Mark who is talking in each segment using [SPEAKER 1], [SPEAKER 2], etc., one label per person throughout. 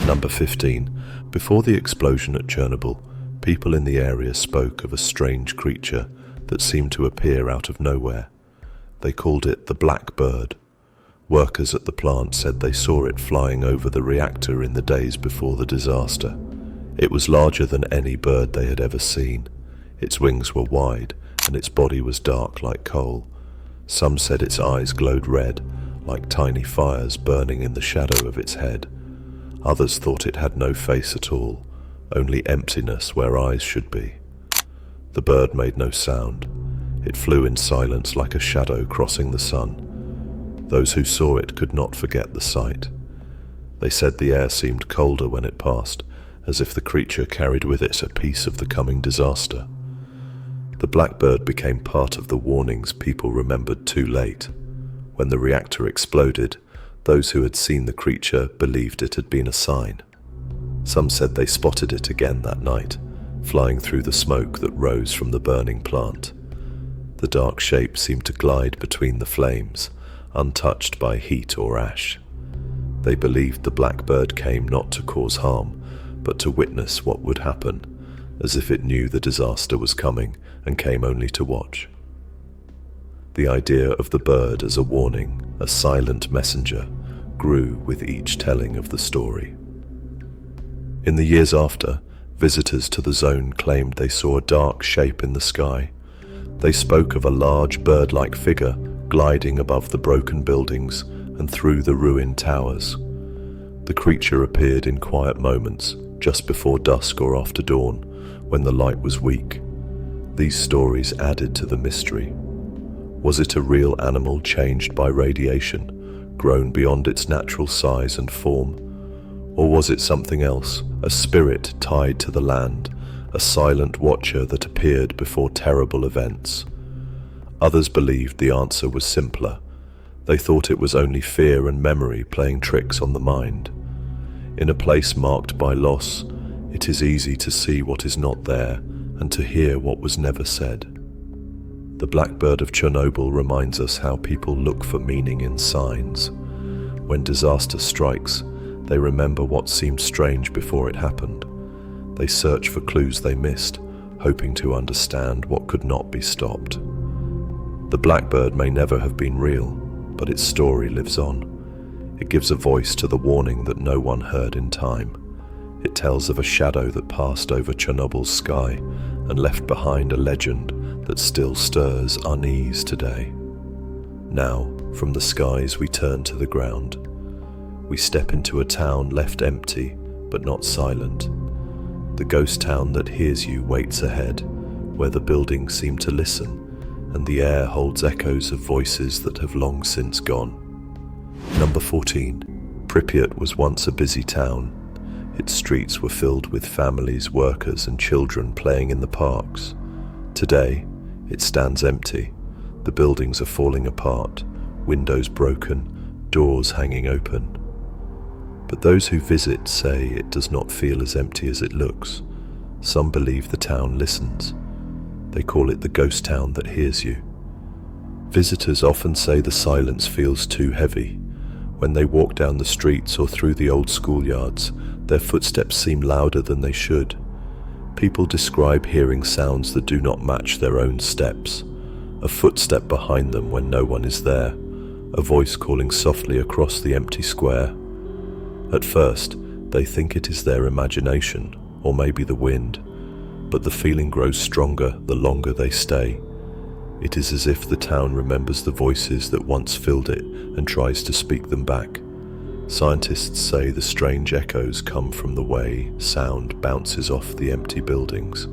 [SPEAKER 1] Number 15. Before the explosion at Chernobyl, people in the area spoke of a strange creature that seemed to appear out of nowhere. They called it the Black Bird. Workers at the plant said they saw it flying over the reactor in the days before the disaster. It was larger than any bird they had ever seen. Its wings were wide, and its body was dark like coal. Some said its eyes glowed red, like tiny fires burning in the shadow of its head. Others thought it had no face at all, only emptiness where eyes should be. The bird made no sound. It flew in silence like a shadow crossing the sun. Those who saw it could not forget the sight. They said the air seemed colder when it passed, as if the creature carried with it a piece of the coming disaster. The blackbird became part of the warnings people remembered too late. When the reactor exploded, those who had seen the creature believed it had been a sign. Some said they spotted it again that night, flying through the smoke that rose from the burning plant. The dark shape seemed to glide between the flames, untouched by heat or ash. They believed the blackbird came not to cause harm, but to witness what would happen, as if it knew the disaster was coming and came only to watch. The idea of the bird as a warning, a silent messenger, grew with each telling of the story. In the years after, visitors to the zone claimed they saw a dark shape in the sky. They spoke of a large bird-like figure gliding above the broken buildings and through the ruined towers. The creature appeared in quiet moments, just before dusk or after dawn, when the light was weak. These stories added to the mystery. Was it a real animal changed by radiation, grown beyond its natural size and form? Or was it something else, a spirit tied to the land, a silent watcher that appeared before terrible events? Others believed the answer was simpler. They thought it was only fear and memory playing tricks on the mind. In a place marked by loss, it is easy to see what is not there and to hear what was never said. The blackbird of Chernobyl reminds us how people look for meaning in signs. When disaster strikes, they remember what seemed strange before it happened. They search for clues they missed, hoping to understand what could not be stopped. The blackbird may never have been real, but its story lives on. It gives a voice to the warning that no one heard in time. It tells of a shadow that passed over Chernobyl's sky and left behind a legend that still stirs unease today. Now, from the skies we turn to the ground. We step into a town left empty, but not silent. The ghost town that hears you waits ahead, where the buildings seem to listen, and the air holds echoes of voices that have long since gone. Number 14. Pripyat was once a busy town. Its streets were filled with families, workers, and children playing in the parks. Today, it stands empty. The buildings are falling apart, windows broken, doors hanging open. But those who visit say it does not feel as empty as it looks. Some believe the town listens. They call it the ghost town that hears you. Visitors often say the silence feels too heavy. When they walk down the streets or through the old schoolyards, their footsteps seem louder than they should. People describe hearing sounds that do not match their own steps. A footstep behind them when no one is there. A voice calling softly across the empty square. At first, they think it is their imagination, or maybe the wind, but the feeling grows stronger the longer they stay. It is as if the town remembers the voices that once filled it and tries to speak them back. Scientists say the strange echoes come from the way sound bounces off the empty buildings.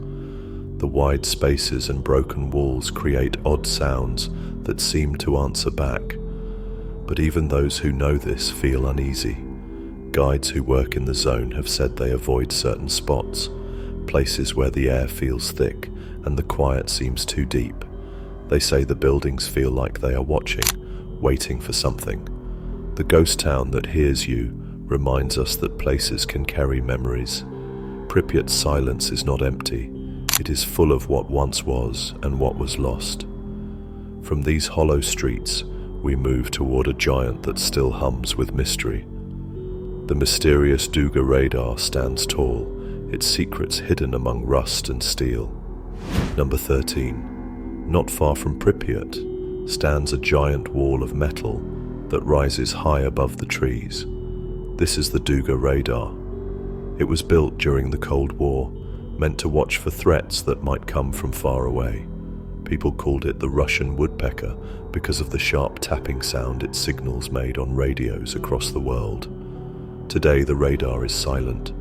[SPEAKER 1] The wide spaces and broken walls create odd sounds that seem to answer back. But even those who know this feel uneasy. Guides who work in the zone have said they avoid certain spots, places where the air feels thick and the quiet seems too deep. They say the buildings feel like they are watching, waiting for something. The ghost town that hears you reminds us that places can carry memories. Pripyat's silence is not empty. It is full of what once was and what was lost. From these hollow streets, we move toward a giant that still hums with mystery. The mysterious Duga radar stands tall, its secrets hidden among rust and steel. Number 13. Not far from Pripyat stands a giant wall of metal that rises high above the trees. This is the Duga radar. It was built during the Cold War, meant to watch for threats that might come from far away. People called it the Russian woodpecker because of the sharp tapping sound its signals made on radios across the world. Today the radar is silent,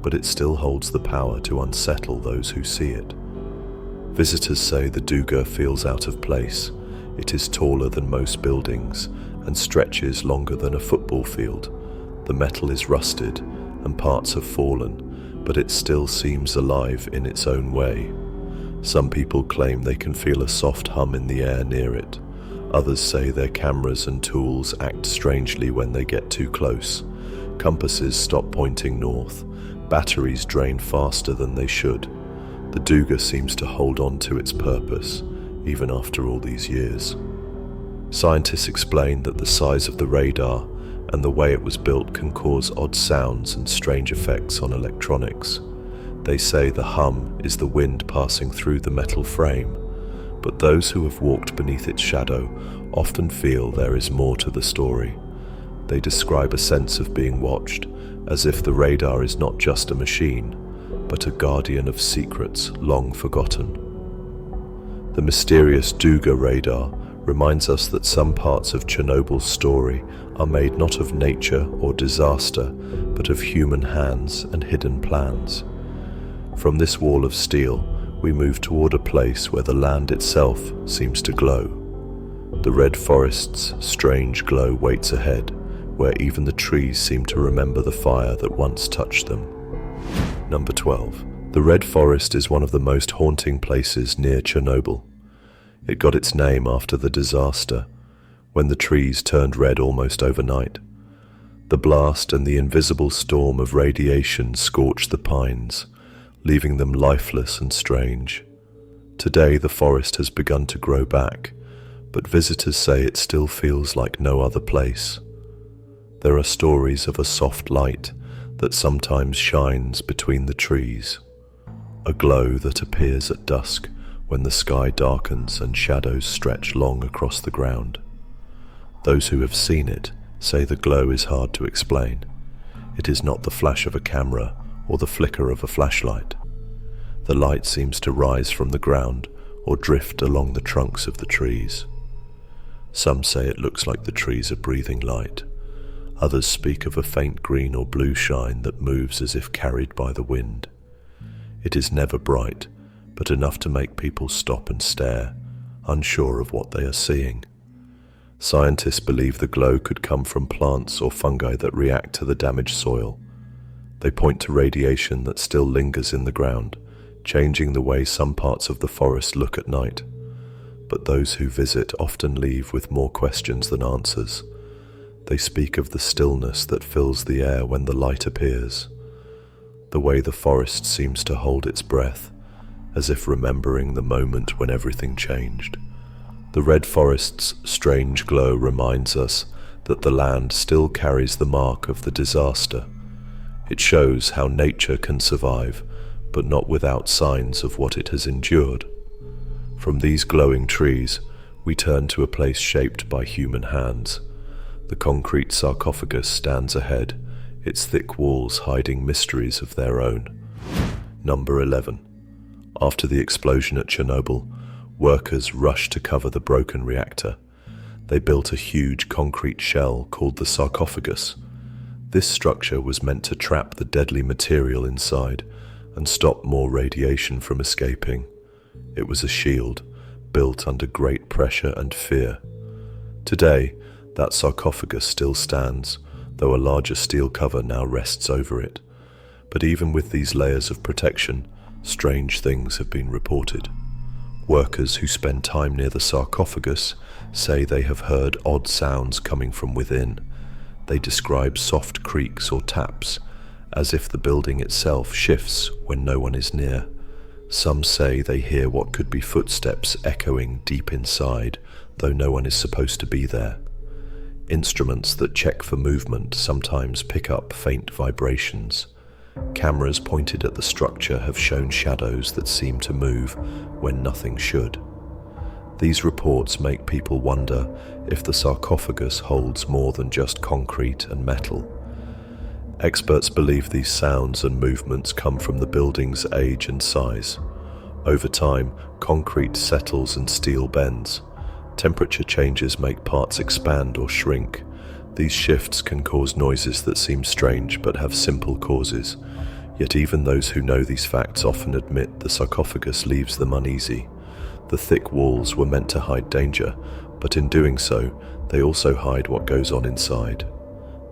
[SPEAKER 1] but it still holds the power to unsettle those who see it. Visitors say the Duga feels out of place. It is taller than most buildings and stretches longer than a football field. The metal is rusted and parts have fallen, but it still seems alive in its own way. Some people claim they can feel a soft hum in the air near it. Others say their cameras and tools act strangely when they get too close. Compasses stop pointing north. Batteries drain faster than they should. The Duga seems to hold on to its purpose, even after all these years. Scientists explain that the size of the radar and the way it was built can cause odd sounds and strange effects on electronics. They say the hum is the wind passing through the metal frame, but those who have walked beneath its shadow often feel there is more to the story. They describe a sense of being watched, as if the radar is not just a machine, but a guardian of secrets long forgotten. The mysterious Duga radar reminds us that some parts of Chernobyl's story are made not of nature or disaster, but of human hands and hidden plans. From this wall of steel, we move toward a place where the land itself seems to glow. The red forest's strange glow waits ahead, where even the trees seem to remember the fire that once touched them. Number 12. The Red Forest is one of the most haunting places near Chernobyl. It got its name after the disaster, when the trees turned red almost overnight. The blast and the invisible storm of radiation scorched the pines, leaving them lifeless and strange. Today the forest has begun to grow back, but visitors say it still feels like no other place. There are stories of a soft light that sometimes shines between the trees, a glow that appears at dusk when the sky darkens and shadows stretch long across the ground. Those who have seen it say the glow is hard to explain. It is not the flash of a camera or the flicker of a flashlight. The light seems to rise from the ground or drift along the trunks of the trees. Some say it looks like the trees are breathing light. Others speak of a faint green or blue shine that moves as if carried by the wind. It is never bright, but enough to make people stop and stare, unsure of what they are seeing. Scientists believe the glow could come from plants or fungi that react to the damaged soil. They point to radiation that still lingers in the ground, changing the way some parts of the forest look at night. But those who visit often leave with more questions than answers. They speak of the stillness that fills the air when the light appears, the way the forest seems to hold its breath, as if remembering the moment when everything changed. The red forest's strange glow reminds us that the land still carries the mark of the disaster. It shows how nature can survive, but not without signs of what it has endured. From these glowing trees, we turn to a place shaped by human hands. The concrete sarcophagus stands ahead, its thick walls hiding mysteries of their own. Number 11. After the explosion at Chernobyl, workers rushed to cover the broken reactor. They built a huge concrete shell called the sarcophagus. This structure was meant to trap the deadly material inside and stop more radiation from escaping. It was a shield, built under great pressure and fear. Today, that sarcophagus still stands, though a larger steel cover now rests over it. But even with these layers of protection, strange things have been reported. Workers who spend time near the sarcophagus say they have heard odd sounds coming from within. They describe soft creaks or taps, as if the building itself shifts when no one is near. Some say they hear what could be footsteps echoing deep inside, though no one is supposed to be there. Instruments that check for movement sometimes pick up faint vibrations. Cameras pointed at the structure have shown shadows that seem to move when nothing should. These reports make people wonder if the sarcophagus holds more than just concrete and metal. Experts believe these sounds and movements come from the building's age and size. Over time, concrete settles and steel bends. Temperature changes make parts expand or shrink. These shifts can cause noises that seem strange but have simple causes. Yet even those who know these facts often admit the sarcophagus leaves them uneasy. The thick walls were meant to hide danger, but in doing so, they also hide what goes on inside.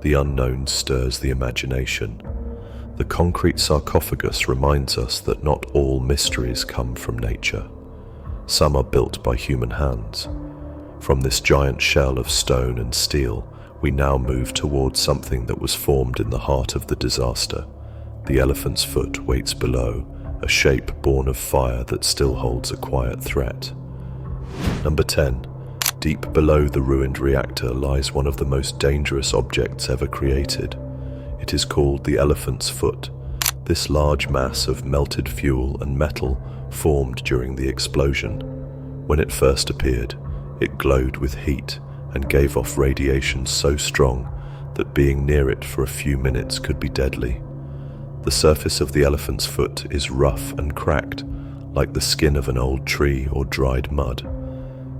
[SPEAKER 1] The unknown stirs the imagination. The concrete sarcophagus reminds us that not all mysteries come from nature. Some are built by human hands. From this giant shell of stone and steel, we now move towards something that was formed in the heart of the disaster. The elephant's foot waits below, a shape born of fire that still holds a quiet threat. Number 10. Deep below the ruined reactor lies one of the most dangerous objects ever created. It is called the elephant's foot. This large mass of melted fuel and metal formed during the explosion. When it first appeared, it glowed with heat and gave off radiation so strong that being near it for a few minutes could be deadly. The surface of the elephant's foot is rough and cracked, like the skin of an old tree or dried mud.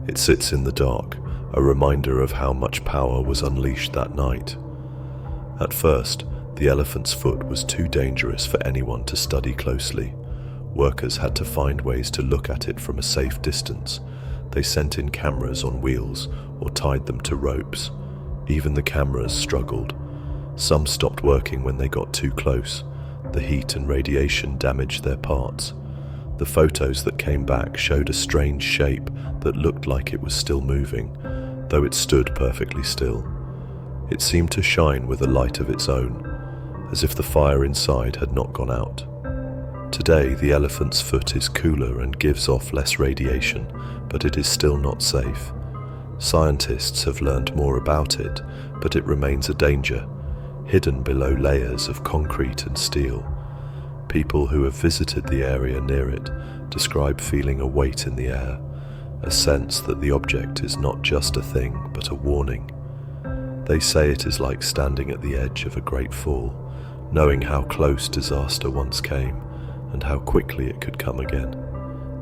[SPEAKER 1] It sits in the dark, a reminder of how much power was unleashed that night. At first, the elephant's foot was too dangerous for anyone to study closely. Workers had to find ways to look at it from a safe distance. They sent in cameras on wheels or tied them to ropes. Even the cameras struggled. Some stopped working when they got too close. The heat and radiation damaged their parts. The photos that came back showed a strange shape that looked like it was still moving, though it stood perfectly still. It seemed to shine with a light of its own, as if the fire inside had not gone out. Today, the elephant's foot is cooler and gives off less radiation, but it is still not safe. Scientists have learned more about it, but it remains a danger, hidden below layers of concrete and steel. People who have visited the area near it describe feeling a weight in the air, a sense that the object is not just a thing, but a warning. They say it is like standing at the edge of a great fall, knowing how close disaster once came and how quickly it could come again.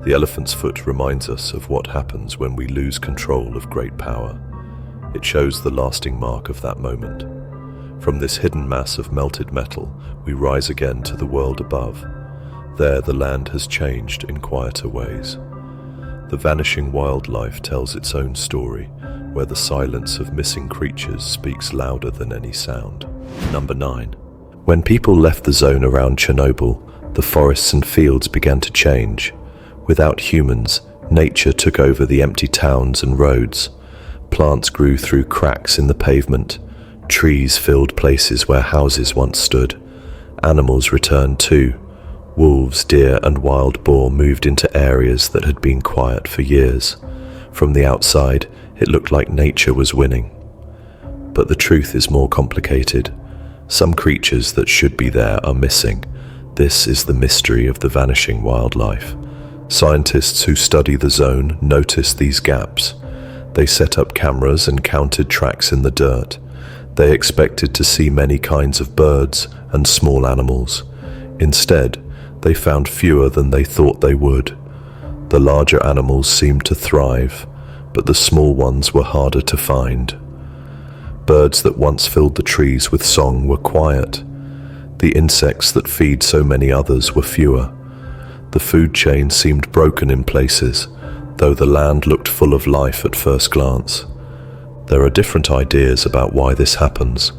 [SPEAKER 1] The elephant's foot reminds us of what happens when we lose control of great power. It shows the lasting mark of that moment. From this hidden mass of melted metal, we rise again to the world above. There the land has changed in quieter ways. The vanishing wildlife tells its own story, where the silence of missing creatures speaks louder than any sound. Number 9. When people left the zone around Chernobyl, the forests and fields began to change. Without humans, nature took over the empty towns and roads. Plants grew through cracks in the pavement. Trees filled places where houses once stood. Animals returned too. Wolves, deer, and wild boar moved into areas that had been quiet for years. From the outside, it looked like nature was winning. But the truth is more complicated. Some creatures that should be there are missing. This is the mystery of the vanishing wildlife. Scientists who study the zone notice these gaps. They set up cameras and counted tracks in the dirt. They expected to see many kinds of birds and small animals. Instead, they found fewer than they thought they would. The larger animals seemed to thrive, but the small ones were harder to find. Birds that once filled the trees with song were quiet. The insects that feed so many others were fewer. The food chain seemed broken in places, though the land looked full of life at first glance. There are different ideas about why this happens.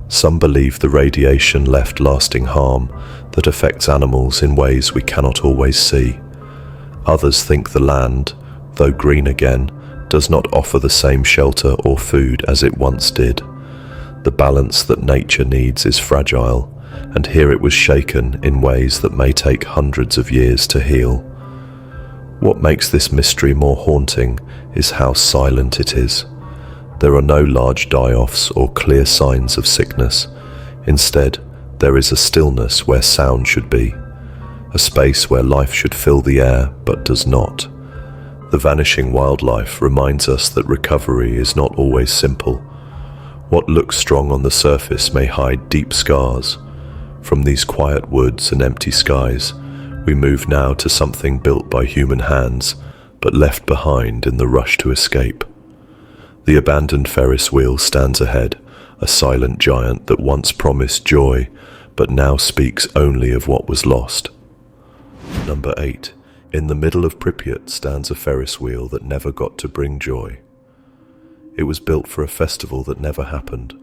[SPEAKER 1] Some believe the radiation left lasting harm that affects animals in ways we cannot always see. Others think the land, though green again, does not offer the same shelter or food as it once did. The balance that nature needs is fragile, and here it was shaken in ways that may take hundreds of years to heal. What makes this mystery more haunting is how silent it is. There are no large die-offs or clear signs of sickness. Instead, there is a stillness where sound should be, a space where life should fill the air but does not. The vanishing wildlife reminds us that recovery is not always simple. What looks strong on the surface may hide deep scars. From these quiet woods and empty skies, we move now to something built by human hands, but left behind in the rush to escape. The abandoned Ferris wheel stands ahead, a silent giant that once promised joy, but now speaks only of what was lost. Number 8. In the middle of Pripyat stands a Ferris wheel that never got to bring joy. It was built for a festival that never happened.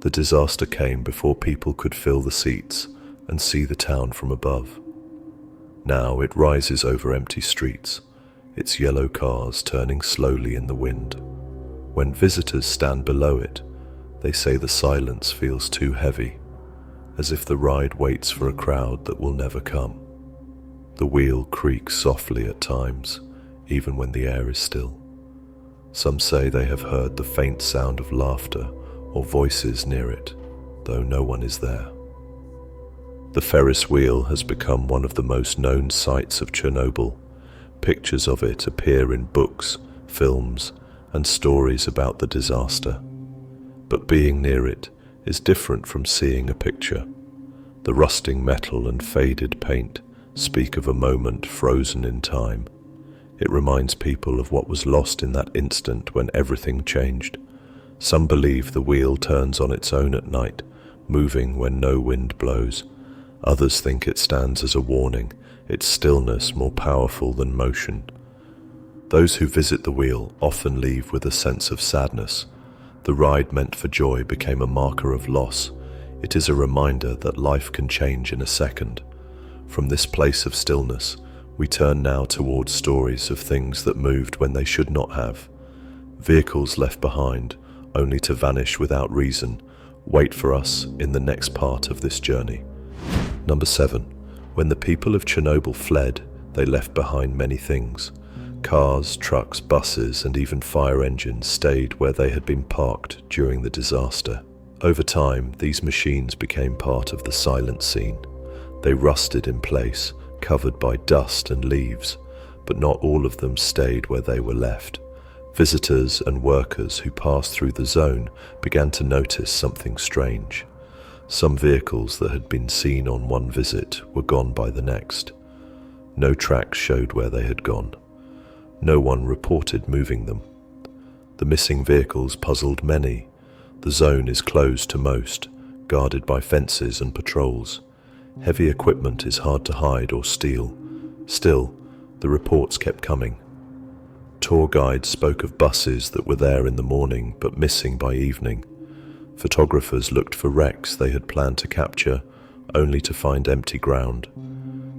[SPEAKER 1] The disaster came before people could fill the seats and see the town from above. Now it rises over empty streets, its yellow cars turning slowly in the wind. When visitors stand below it, they say the silence feels too heavy, as if the ride waits for a crowd that will never come. The wheel creaks softly at times, even when the air is still. Some say they have heard the faint sound of laughter or voices near it, though no one is there. The Ferris wheel has become one of the most known sights of Chernobyl. Pictures of it appear in books, films, and stories about the disaster. But being near it is different from seeing a picture. The rusting metal and faded paint speak of a moment frozen in time. It reminds people of what was lost in that instant when everything changed. Some believe the wheel turns on its own at night, moving when no wind blows. Others think it stands as a warning, its stillness more powerful than motion. Those who visit the wheel often leave with a sense of sadness. The ride meant for joy became a marker of loss. It is a reminder that life can change in a second. From this place of stillness, we turn now towards stories of things that moved when they should not have. Vehicles left behind, only to vanish without reason, wait for us in the next part of this journey. Number 7. When the people of Chernobyl fled, they left behind many things. Cars, trucks, buses, and even fire engines stayed where they had been parked during the disaster. Over time, these machines became part of the silent scene. They rusted in place, covered by dust and leaves, but not all of them stayed where they were left. Visitors and workers who passed through the zone began to notice something strange. Some vehicles that had been seen on one visit were gone by the next. No tracks showed where they had gone. No one reported moving them. The missing vehicles puzzled many. The zone is closed to most, guarded by fences and patrols. Heavy equipment is hard to hide or steal. Still, the reports kept coming. Tour guides spoke of buses that were there in the morning but missing by evening. Photographers looked for wrecks they had planned to capture, only to find empty ground.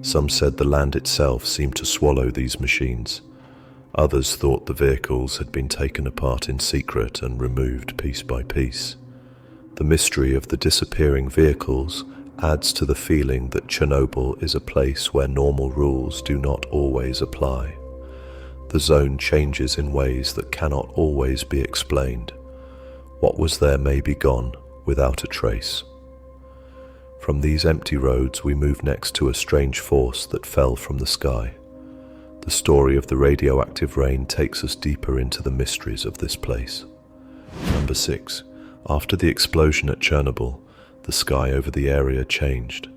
[SPEAKER 1] Some said the land itself seemed to swallow these machines. Others thought the vehicles had been taken apart in secret and removed piece by piece. The mystery of the disappearing vehicles adds to the feeling that Chernobyl is a place where normal rules do not always apply. The zone changes in ways that cannot always be explained. What was there may be gone without a trace. From these empty roads we move next to a strange force that fell from the sky. The story of the radioactive rain takes us deeper into the mysteries of this place. Number 6. After the explosion at Chernobyl, the sky over the area changed.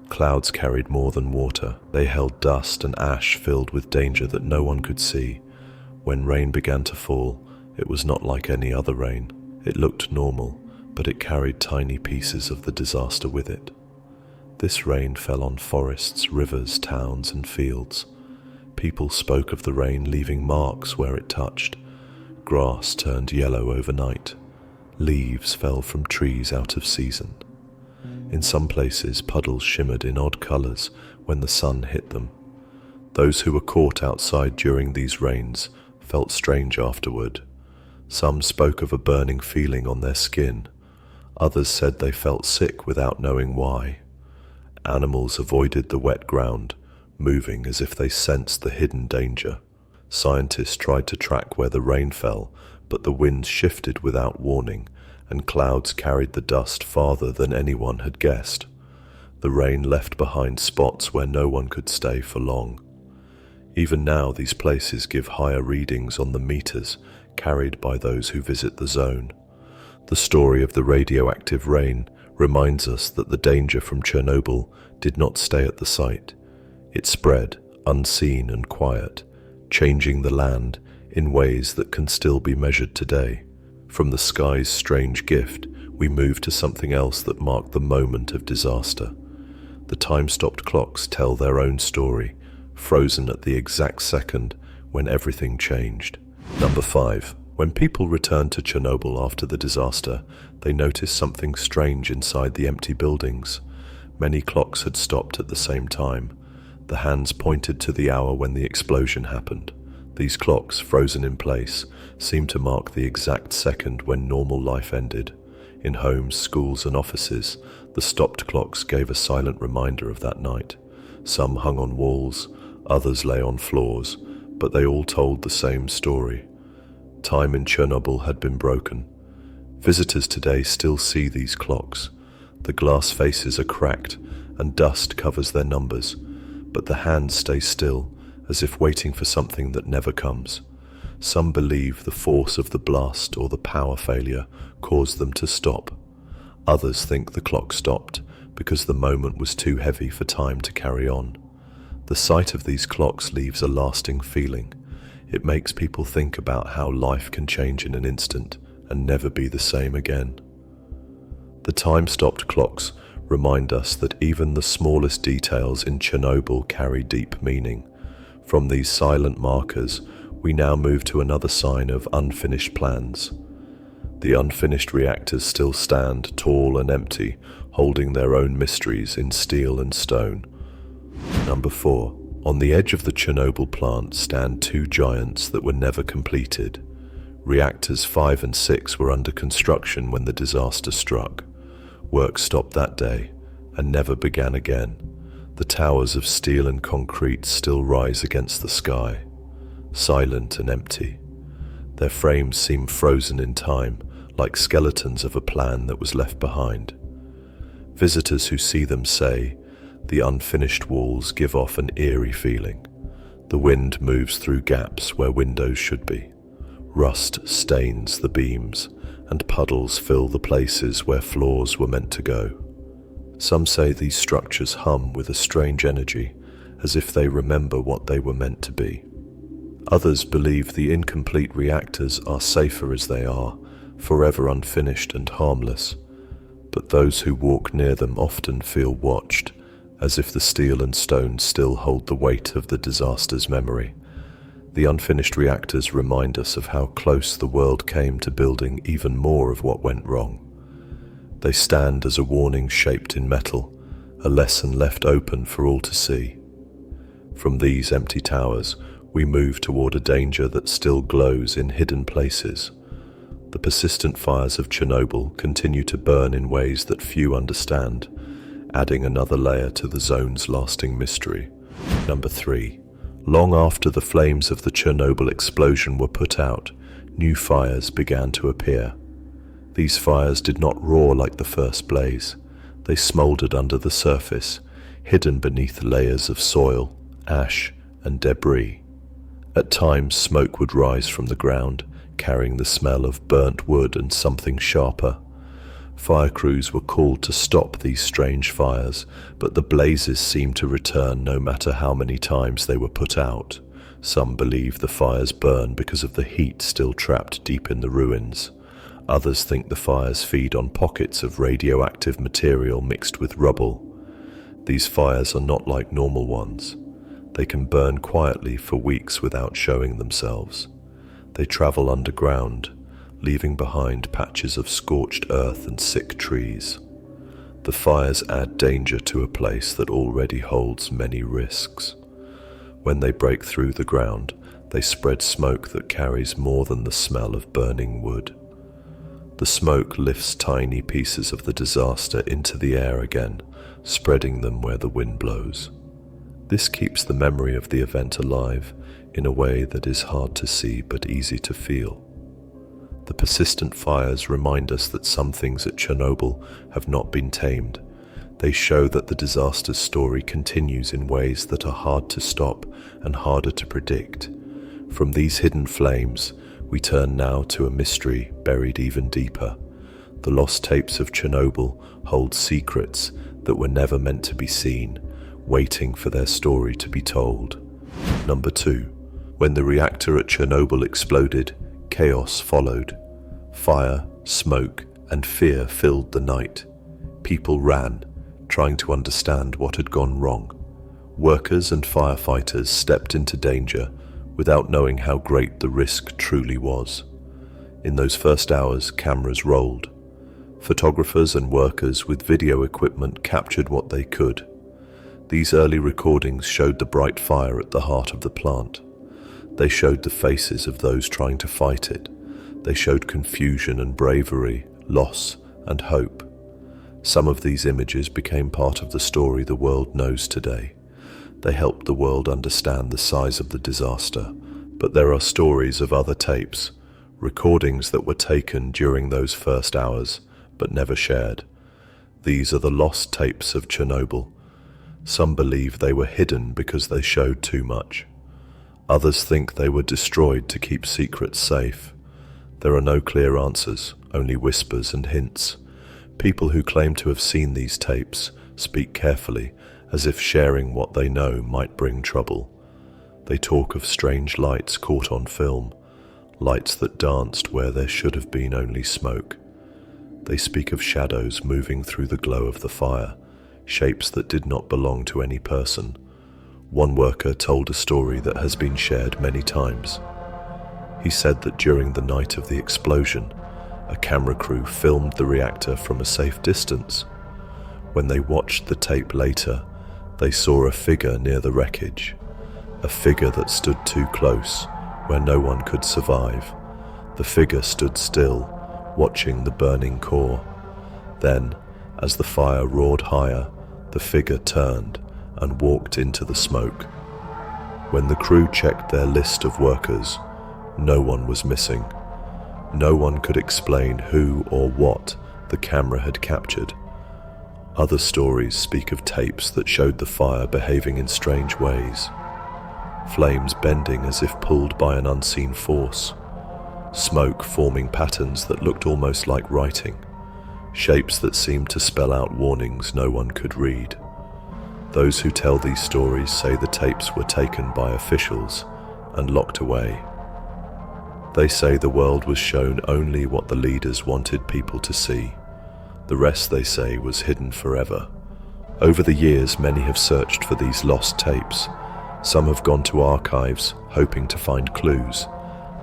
[SPEAKER 1] Clouds carried more than water. They held dust and ash filled with danger that no one could see. When rain began to fall, it was not like any other rain. It looked normal, but it carried tiny pieces of the disaster with it. This rain fell on forests, rivers, towns, and fields. People spoke of the rain leaving marks where it touched. Grass turned yellow overnight. Leaves fell from trees out of season. In some places, puddles shimmered in odd colors when the sun hit them. Those who were caught outside during these rains felt strange afterward. Some spoke of a burning feeling on their skin. Others said they felt sick without knowing why. Animals avoided the wet ground, moving as if they sensed the hidden danger. Scientists tried to track where the rain fell, but the wind shifted without warning, and clouds carried the dust farther than anyone had guessed. The rain left behind spots where no one could stay for long. Even now, these places give higher readings on the meters carried by those who visit the zone. The story of the radioactive rain reminds us that the danger from Chernobyl did not stay at the site. It spread, unseen and quiet, changing the land in ways that can still be measured today. From the sky's strange gift, we move to something else that marked the moment of disaster. The time-stopped clocks tell their own story, frozen at the exact second when everything changed. Number 5. When people returned to Chernobyl after the disaster, they noticed something strange inside the empty buildings. Many clocks had stopped at the same time. The hands pointed to the hour when the explosion happened. These clocks, frozen in place, seemed to mark the exact second when normal life ended. In homes, schools, and offices, the stopped clocks gave a silent reminder of that night. Some hung on walls, others lay on floors, but they all told the same story. Time in Chernobyl had been broken. Visitors today still see these clocks. The glass faces are cracked, and dust covers their numbers, but the hands stay still, as if waiting for something that never comes. Some believe the force of the blast or the power failure caused them to stop. Others think the clock stopped because the moment was too heavy for time to carry on. The sight of these clocks leaves a lasting feeling. It makes people think about how life can change in an instant and never be the same again. The time-stopped clocks remind us that even the smallest details in Chernobyl carry deep meaning. From these silent markers, we now move to another sign of unfinished plans. The unfinished reactors still stand tall and empty, holding their own mysteries in steel and stone. Number 4. On the edge of the Chernobyl plant stand two giants that were never completed. Reactors 5 and 6 were under construction when the disaster struck. Work stopped that day and never began again. The towers of steel and concrete still rise against the sky, silent and empty. Their frames seem frozen in time, like skeletons of a plan that was left behind. Visitors who see them say, the unfinished walls give off an eerie feeling. The wind moves through gaps where windows should be. Rust stains the beams, and puddles fill the places where floors were meant to go. Some say these structures hum with a strange energy, as if they remember what they were meant to be. Others believe the incomplete reactors are safer as they are, forever unfinished and harmless. But those who walk near them often feel watched, as if the steel and stone still hold the weight of the disaster's memory. The unfinished reactors remind us of how close the world came to building even more of what went wrong. They stand as a warning shaped in metal, a lesson left open for all to see. From these empty towers, we move toward a danger that still glows in hidden places. The persistent fires of Chernobyl continue to burn in ways that few understand, adding another layer to the zone's lasting mystery. Number 3. Long after the flames of the Chernobyl explosion were put out, new fires began to appear. These fires did not roar like the first blaze. They smoldered under the surface, hidden beneath layers of soil, ash, and debris. At times, smoke would rise from the ground, carrying the smell of burnt wood and something sharper. Fire crews were called to stop these strange fires, but the blazes seemed to return no matter how many times they were put out. Some believe the fires burn because of the heat still trapped deep in the ruins. Others think the fires feed on pockets of radioactive material mixed with rubble. These fires are not like normal ones. They can burn quietly for weeks without showing themselves. They travel underground, leaving behind patches of scorched earth and sick trees. The fires add danger to a place that already holds many risks. When they break through the ground, they spread smoke that carries more than the smell of burning wood. The smoke lifts tiny pieces of the disaster into the air again, spreading them where the wind blows. This keeps the memory of the event alive in a way that is hard to see but easy to feel. The persistent fires remind us that some things at Chernobyl have not been tamed. They show that the disaster's story continues in ways that are hard to stop and harder to predict. From these hidden flames, we turn now to a mystery buried even deeper. The lost tapes of Chernobyl hold secrets that were never meant to be seen, waiting for their story to be told. Number 2. When the reactor at Chernobyl exploded, chaos followed. Fire, smoke, and fear filled the night. People ran, trying to understand what had gone wrong. Workers and firefighters stepped into danger without knowing how great the risk truly was. In those first hours, cameras rolled. Photographers and workers with video equipment captured what they could. These early recordings showed the bright fire at the heart of the plant. They showed the faces of those trying to fight it. They showed confusion and bravery, loss and hope. Some of these images became part of the story the world knows today. They helped the world understand the size of the disaster. But there are stories of other tapes, recordings that were taken during those first hours, but never shared. These are the lost tapes of Chernobyl. Some believe they were hidden because they showed too much. Others think they were destroyed to keep secrets safe. There are no clear answers, only whispers and hints. People who claim to have seen these tapes speak carefully, as if sharing what they know might bring trouble. They talk of strange lights caught on film, lights that danced where there should have been only smoke. They speak of shadows moving through the glow of the fire, shapes that did not belong to any person. One worker told a story that has been shared many times. He said that during the night of the explosion, a camera crew filmed the reactor from a safe distance. When they watched the tape later, they saw a figure near the wreckage, a figure that stood too close, where no one could survive. The figure stood still, watching the burning core. Then, as the fire roared higher, the figure turned and walked into the smoke. When the crew checked their list of workers, no one was missing. No one could explain who or what the camera had captured. Other stories speak of tapes that showed the fire behaving in strange ways. Flames bending as if pulled by an unseen force. Smoke forming patterns that looked almost like writing. Shapes that seemed to spell out warnings no one could read. Those who tell these stories say the tapes were taken by officials and locked away. They say the world was shown only what the leaders wanted people to see. The rest, they say, was hidden forever. Over the years, many have searched for these lost tapes. Some have gone to archives, hoping to find clues.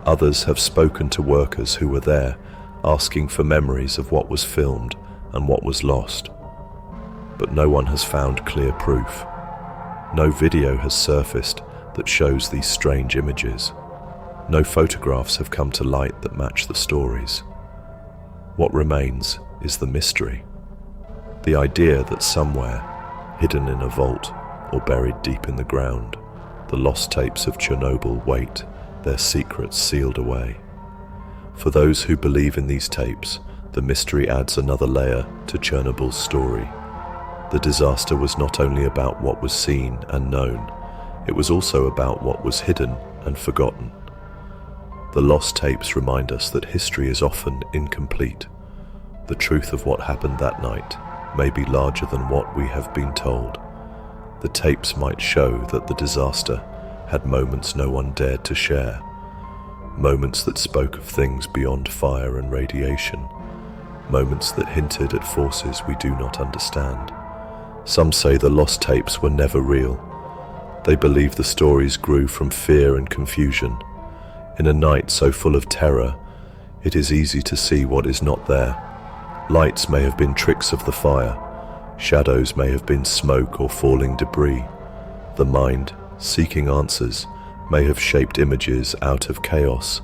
[SPEAKER 1] Others have spoken to workers who were there, asking for memories of what was filmed and what was lost. But no one has found clear proof. No video has surfaced that shows these strange images. No photographs have come to light that match the stories. What remains is the mystery. The idea that somewhere, hidden in a vault or buried deep in the ground, the lost tapes of Chernobyl wait, their secrets sealed away. For those who believe in these tapes, the mystery adds another layer to Chernobyl's story. The disaster was not only about what was seen and known, it was also about what was hidden and forgotten. The lost tapes remind us that history is often incomplete. The truth of what happened that night may be larger than what we have been told. The tapes might show that the disaster had moments no one dared to share, moments that spoke of things beyond fire and radiation, moments that hinted at forces we do not understand. Some say the lost tapes were never real. They believe the stories grew from fear and confusion. In a night so full of terror, it is easy to see what is not there. Lights may have been tricks of the fire. Shadows may have been smoke or falling debris. The mind, seeking answers, may have shaped images out of chaos.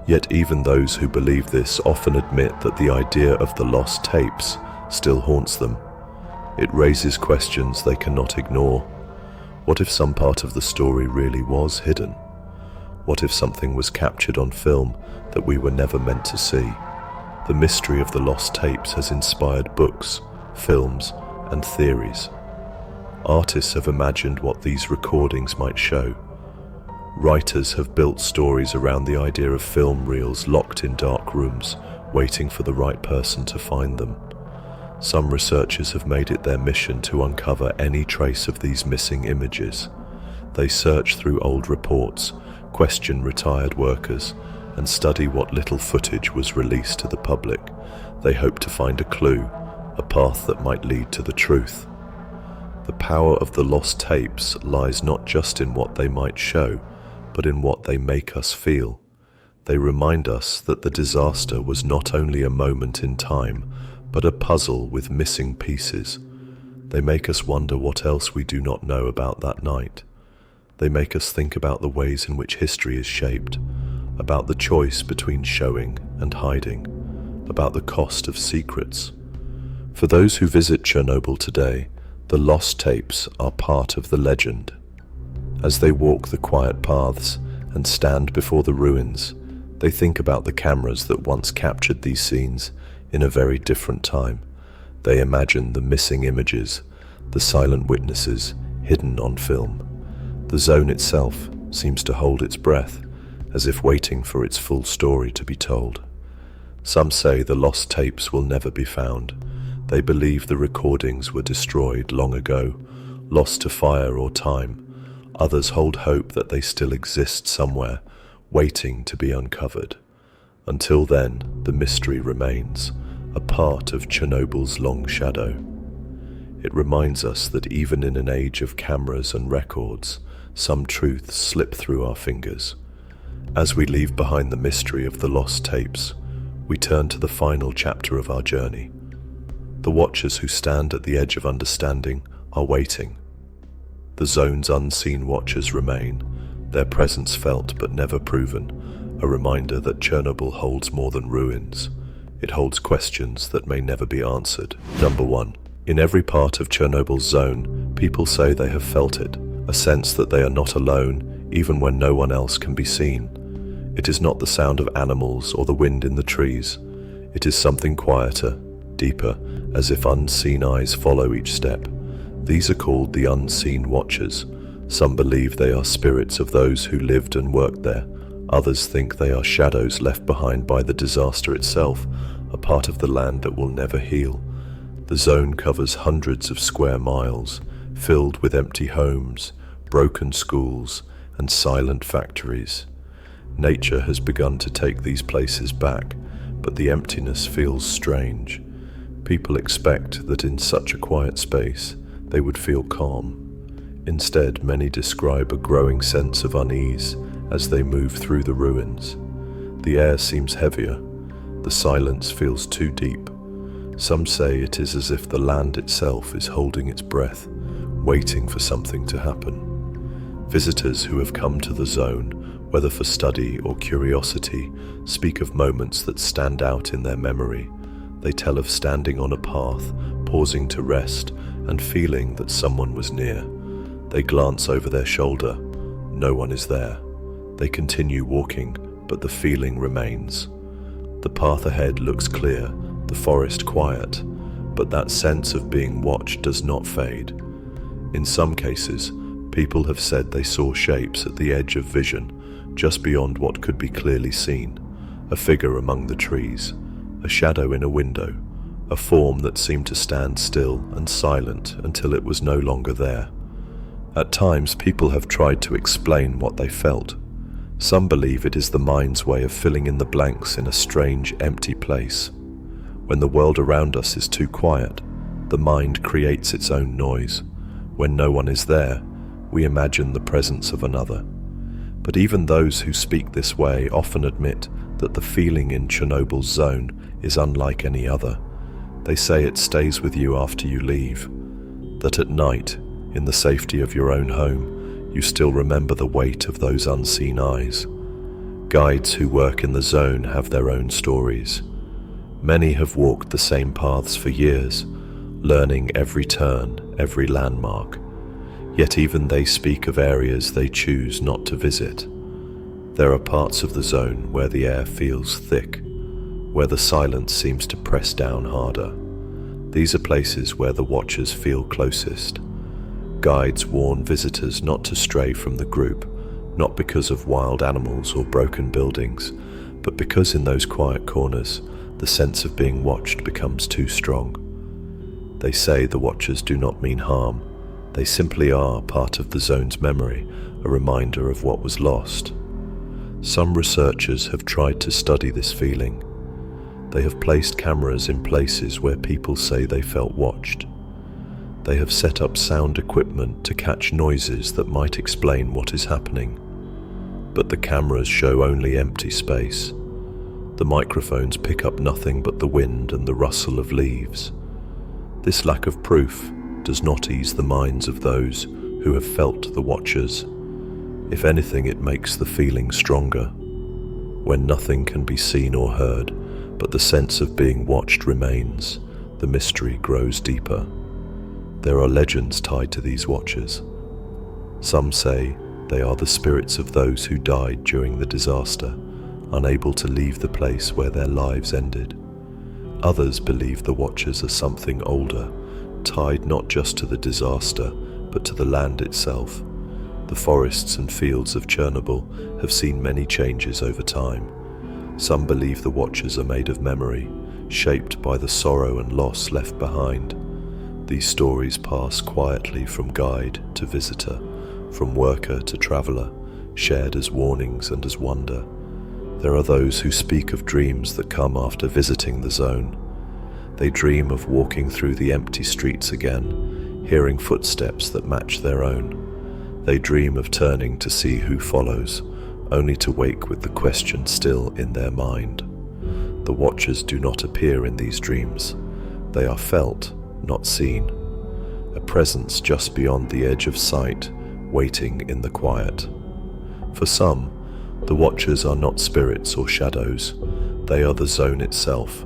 [SPEAKER 1] Yet even those who believe this often admit that the idea of the lost tapes still haunts them. It raises questions they cannot ignore. What if some part of the story really was hidden? What if something was captured on film that we were never meant to see? The mystery of the lost tapes has inspired books, films, and theories. Artists have imagined what these recordings might show. Writers have built stories around the idea of film reels locked in dark rooms, waiting for the right person to find them. Some researchers have made it their mission to uncover any trace of these missing images. They search through old reports, question retired workers, and study what little footage was released to the public. They hope to find a clue, a path that might lead to the truth. The power of the lost tapes lies not just in what they might show, but in what they make us feel. They remind us that the disaster was not only a moment in time, but a puzzle with missing pieces. They make us wonder what else we do not know about that night. They make us think about the ways in which history is shaped, about the choice between showing and hiding, about the cost of secrets. For those who visit Chernobyl today, the lost tapes are part of the legend. As they walk the quiet paths and stand before the ruins, they think about the cameras that once captured these scenes in a very different time. They imagine the missing images, the silent witnesses hidden on film. The zone itself seems to hold its breath, as if waiting for its full story to be told. Some say the lost tapes will never be found. They believe the recordings were destroyed long ago, lost to fire or time. Others hold hope that they still exist somewhere, waiting to be uncovered. Until then, the mystery remains, a part of Chernobyl's long shadow. It reminds us that even in an age of cameras and records, some truths slip through our fingers. As we leave behind the mystery of the lost tapes, we turn to the final chapter of our journey. The watchers who stand at the edge of understanding are waiting. The zone's unseen watchers remain, their presence felt but never proven, a reminder that Chernobyl holds more than ruins. It holds questions that may never be answered. Number 1. In every part of Chernobyl's zone, people say they have felt it, a sense that they are not alone, even when no one else can be seen. It is not the sound of animals or the wind in the trees. It is something quieter, deeper, as if unseen eyes follow each step. These are called the unseen watchers. Some believe they are spirits of those who lived and worked there. Others think they are shadows left behind by the disaster itself, a part of the land that will never heal. The zone covers hundreds of square miles, filled with empty homes, broken schools, and silent factories. Nature has begun to take these places back, but the emptiness feels strange. People expect that in such a quiet space, they would feel calm. Instead, many describe a growing sense of unease as they move through the ruins. The air seems heavier. The silence feels too deep. Some say it is as if the land itself is holding its breath, waiting for something to happen. Visitors who have come to the zone, whether for study or curiosity, speak of moments that stand out in their memory. They tell of standing on a path, pausing to rest, and feeling that someone was near. They glance over their shoulder. No one is there. They continue walking, but the feeling remains. The path ahead looks clear, the forest quiet, but that sense of being watched does not fade. In some cases, people have said they saw shapes at the edge of vision, just beyond what could be clearly seen. A figure among the trees, a shadow in a window, a form that seemed to stand still and silent until it was no longer there. At times, people have tried to explain what they felt. Some believe it is the mind's way of filling in the blanks in a strange, empty place. When the world around us is too quiet, the mind creates its own noise. When no one is there, we imagine the presence of another. But even those who speak this way often admit that the feeling in Chernobyl's zone is unlike any other. They say it stays with you after you leave, that at night, in the safety of your own home, you still remember the weight of those unseen eyes. Guides who work in the zone have their own stories. Many have walked the same paths for years, learning every turn, every landmark. Yet even they speak of areas they choose not to visit. There are parts of the zone where the air feels thick, where the silence seems to press down harder. These are places where the watchers feel closest. Guides warn visitors not to stray from the group, not because of wild animals or broken buildings, but because in those quiet corners, the sense of being watched becomes too strong. They say the watchers do not mean harm. They simply are part of the zone's memory, a reminder of what was lost. Some researchers have tried to study this feeling. They have placed cameras in places where people say they felt watched. They have set up sound equipment to catch noises that might explain what is happening. But the cameras show only empty space. The microphones pick up nothing but the wind and the rustle of leaves. This lack of proof does not ease the minds of those who have felt the watchers. If anything, it makes the feeling stronger. When nothing can be seen or heard, but the sense of being watched remains, the mystery grows deeper. There are legends tied to these watchers. Some say they are the spirits of those who died during the disaster, unable to leave the place where their lives ended. Others believe the watchers are something older, tied not just to the disaster, but to the land itself. The forests and fields of Chernobyl have seen many changes over time. Some believe the watchers are made of memory, shaped by the sorrow and loss left behind. These stories pass quietly from guide to visitor, from worker to traveller, shared as warnings and as wonder. There are those who speak of dreams that come after visiting the zone. They dream of walking through the empty streets again, hearing footsteps that match their own. They dream of turning to see who follows, only to wake with the question still in their mind. The watchers do not appear in these dreams. They are felt, not seen. A presence just beyond the edge of sight, waiting in the quiet. For some, the watchers are not spirits or shadows. They are the zone itself.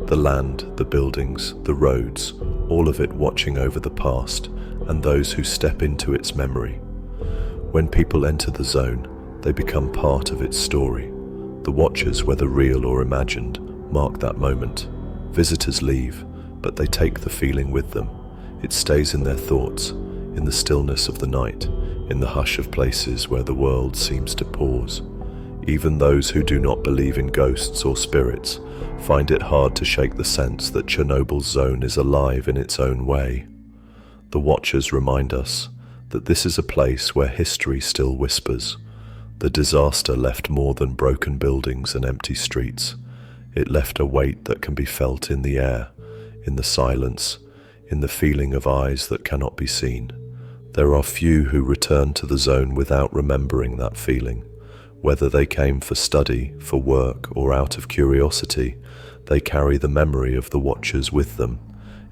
[SPEAKER 1] The land, the buildings, the roads, all of it watching over the past and those who step into its memory. When people enter the zone, they become part of its story. The watchers, whether real or imagined, mark that moment. Visitors leave, but they take the feeling with them. It stays in their thoughts, in the stillness of the night, in the hush of places where the world seems to pause. Even those who do not believe in ghosts or spirits find it hard to shake the sense that Chernobyl's zone is alive in its own way. The watchers remind us that this is a place where history still whispers. The disaster left more than broken buildings and empty streets. It left a weight that can be felt in the air, in the silence, in the feeling of eyes that cannot be seen. There are few who return to the zone without remembering that feeling. Whether they came for study, for work, or out of curiosity, they carry the memory of the watchers with them.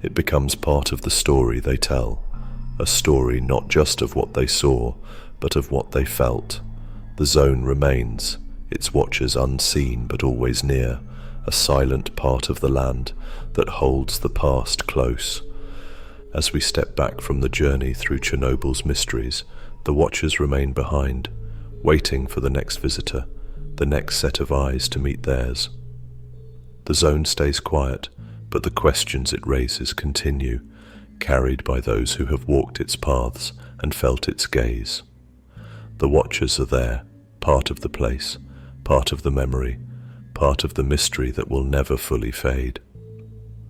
[SPEAKER 1] It becomes part of the story they tell. A story not just of what they saw, but of what they felt. The zone remains, its watchers unseen but always near, a silent part of the land that holds the past close. As we step back from the journey through Chernobyl's mysteries, the watchers remain behind, waiting for the next visitor, the next set of eyes to meet theirs. The zone stays quiet, but the questions it raises continue, carried by those who have walked its paths and felt its gaze. The watchers are there, part of the place, part of the memory, part of the mystery that will never fully fade.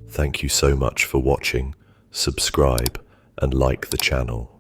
[SPEAKER 1] Thank you so much for watching. Subscribe and like the channel.